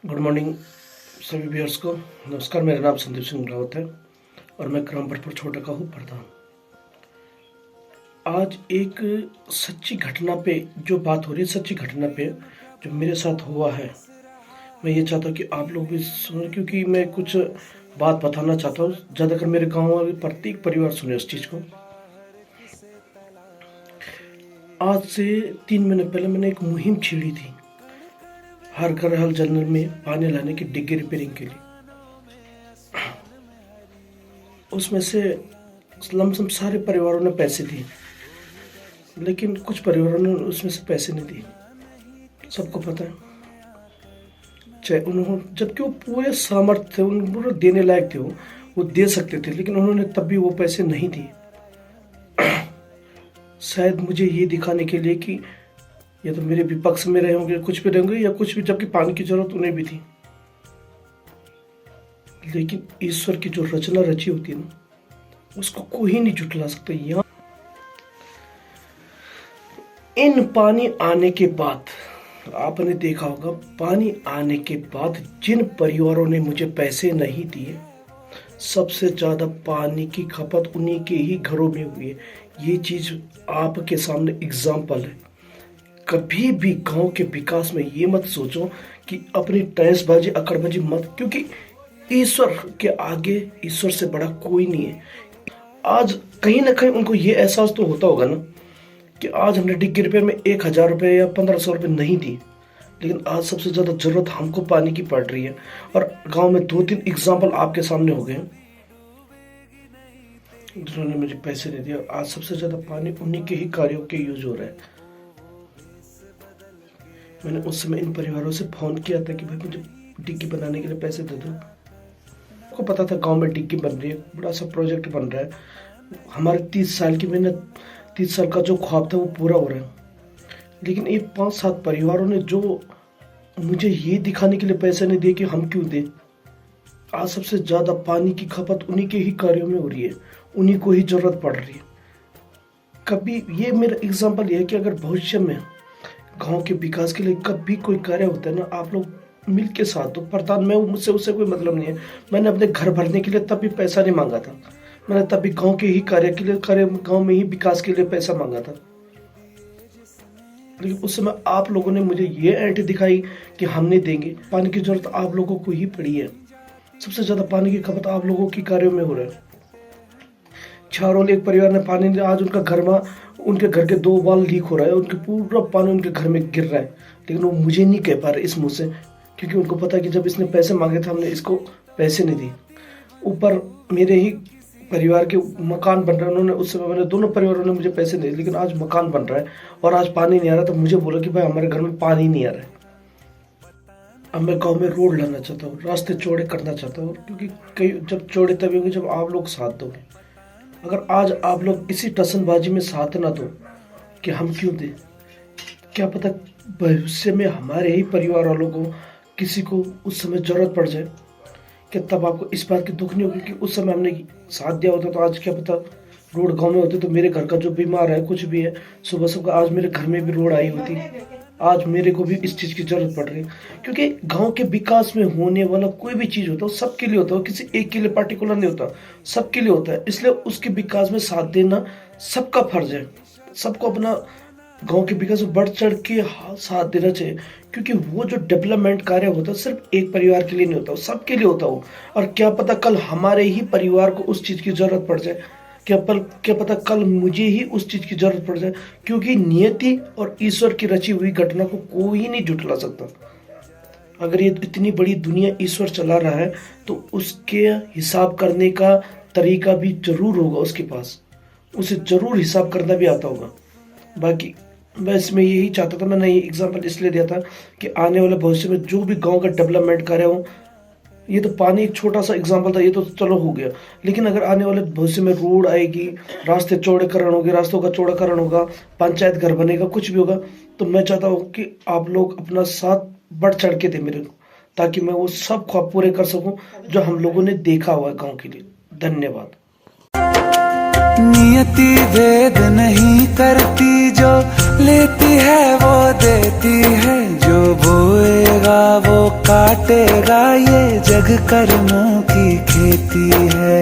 Good morning सभी viewers को। नमस्कार, मेरा नाम संदीप सिंह रावत है और मैं ग्राम भटपुर छोटा का हूँ प्रधान। आज एक सच्ची घटना पे जो बात हो रही है, सच्ची घटना पे जो मेरे साथ हुआ है, मैं ये चाहता हूँ कि आप लोग भी सुने, क्योंकि मैं कुछ बात बताना चाहता हूँ। ज़्यादातर मेरे गाँव वाले प्रत्येक परिवार सुने उस चीज़ को। आज से 3 महीने पहले मैंने एक मुहिम छेड़ी थी हर घर हर जंगल में पानी लाने की, डिग्गी रिपेयरिंग के लिए। उसमें से लमसम सारे परिवारों ने पैसे दिए, लेकिन कुछ परिवारों ने उसमें से पैसे नहीं दिए। सबको पता है, चाहे उन्होंने, जबकि वो पूरे सामर्थ्य थे, उनको देने लायक थे, वो दे सकते थे, लेकिन उन्होंने तब भी वो पैसे नहीं दिए। शायद मुझे ये दिखाने के लिए कि या तो मेरे विपक्ष में रहे होंगे, कुछ भी रहेंगे या कुछ भी, जबकि पानी की जरूरत उन्हें भी थी। लेकिन ईश्वर की जो रचना रची होती है ना, उसको कोई नहीं झुठला सकता। यहाँ इन पानी आने के बाद आपने देखा होगा, पानी आने के बाद जिन परिवारों ने मुझे पैसे नहीं दिए, सबसे ज्यादा पानी की खपत उन्हीं के ही घरों में हुई है। ये चीज आपके सामने एग्जाम्पल है। कभी भी गांव के विकास में ये मत सोचो कि अपनी टैसबाजी अकड़बाजी मत, क्योंकि ईश्वर के आगे, ईश्वर से बड़ा कोई नहीं है। आज कहीं ना कहीं उनको ये एहसास तो होता होगा ना कि आज हमने डिग्गी रुपये में 1000 रुपये या 1500 रुपये नहीं दिए, लेकिन आज सबसे ज्यादा जरूरत हमको पानी की पड़ रही है। और गांव में 2-3 एग्जाम्पल आपके सामने हो गए जिन्होंने मुझे पैसे दे दिया। आज सबसे ज्यादा पानी उन्हीं के ही कार्यों के यूज हो रहा है। मैंने उस समय इन परिवारों से फोन किया था कि भाई मुझे डिग्गी बनाने के लिए पैसे दे दो। आपको पता था गांव में डिग्गी बन रही है, बड़ा सा प्रोजेक्ट बन रहा है। हमारे 30 साल की मेहनत, 30 साल का जो ख्वाब था वो पूरा हो रहा है। लेकिन ये 5-7 परिवारों ने जो मुझे ये दिखाने के लिए पैसे नहीं दिए कि हम क्यों दें। आज सबसे ज्यादा पानी की खपत उन्हीं के ही कार्यों में हो रही है, उन्हीं को ही जरूरत पड़ रही है। कभी ये मेरा एग्जाम्पल ये है कि अगर भविष्य में गांव के विकास के लिए कभी कोई कार्य होता है ना, आप लोग मिल के साथ दो। प्रधान मैं, मुझसे उससे कोई मतलब नहीं है। मैंने अपने घर भरने के लिए तब भी पैसा नहीं मांगा था। मैंने तब भी गांव के ही कार्य के लिए, गांव में ही विकास के लिए पैसा मांगा था। लेकिन उस समय आप लोगों ने मुझे ये एंटी दिखाई कि हम नहीं देंगे। पानी की जरूरत आप लोगों को ही पड़ी है। सबसे ज्यादा पानी की खपत आप लोगों की कार्यों में हो रहा है। चारों एक परिवार ने पानी, आज उनका घर में, उनके घर के 2 बाल लीक हो रहा है, उनके पूरा पानी उनके घर में गिर रहा है, लेकिन वो मुझे नहीं कह पा रहे इस मुंह से, क्योंकि उनको पता है कि जब इसने पैसे मांगे थे हमने इसको पैसे नहीं दिए। ऊपर मेरे ही परिवार के मकान बन रहा है, उन्होंने उस समय, मैंने दोनों परिवारों ने मुझे पैसे नहीं दिए, लेकिन आज मकान बन रहा है और आज पानी नहीं आ रहा। तो मुझे बोला कि भाई हमारे घर में पानी नहीं आ रहा है। अब मैं गाँव में रोड लाना चाहता हूँ, रास्ते चौड़े करना चाहता हूँ, क्योंकि कई जब चौड़े तभी होंगे जब आप लोग साथ दोगे। अगर आज आप लोग इसी टसनबाजी में साथ ना दो कि हम क्यों दें, क्या पता भविष्य में हमारे ही परिवार वालों को, किसी को उस समय जरूरत पड़ जाए, कि तब आपको इस बात की दुख नहीं होगी कि उस समय हमने साथ दिया होता तो आज क्या पता रोड गांव में होते, तो मेरे घर का जो बीमार है, कुछ भी है, सुबह सुबह आज मेरे घर में भी रोड आई होती। आज मेरे को भी इस चीज की जरूरत पड़ रही है, क्योंकि गांव के विकास में होने वाला कोई भी चीज होता है सबके लिए होता है, किसी एक के लिए पार्टिकुलर नहीं होता, सबके लिए होता है। इसलिए उसके विकास में साथ देना सबका फर्ज है। सबको अपना गांव के विकास में बढ़ चढ़ के साथ देना चाहिए, क्योंकि वो जो डेवलपमेंट कार्य होता है सिर्फ एक परिवार के लिए नहीं होता, सबके लिए होता हो। और क्या पता कल हमारे ही परिवार को उस चीज की जरूरत पड़ जाए, क्या पता कल मुझे ही उस चीज की जरूरत पड़ जाए, क्योंकि नियति और ईश्वर की रची हुई घटना को कोई नहीं झुठला सकता। अगर ये इतनी बड़ी दुनिया ईश्वर चला रहा है तो उसके हिसाब करने का तरीका भी जरूर होगा उसके पास, उसे जरूर हिसाब करना भी आता होगा। बाकी मैं इसमें यही चाहता था, मैंने ये एग्जाम्पल इसलिए दिया था कि आने वाले भविष्य में जो भी गांव का डेवलपमेंट कार्य हो, ये तो पानी एक छोटा सा एग्जाम्पल था, ये तो चलो हो गया, लेकिन अगर आने वाले भविष्य में रोड आएगी, रास्ते चौड़ेकरण होंगे, रास्तों का चौड़ाकरण होगा, पंचायत घर बनेगा, कुछ भी होगा, तो मैं चाहता हूँ कि आप लोग अपना साथ बढ़ चढ़ के दे मेरे को, ताकि मैं वो सब ख्वाब पूरे कर सकूं जो हम लोगों ने देखा हुआ है गाँव के लिए। धन्यवाद। नियति भेद नहीं करती, जो लेती है वो देती है, जो बोएगा वो काट लौटेगा, ये जग कर्मों की खेती है।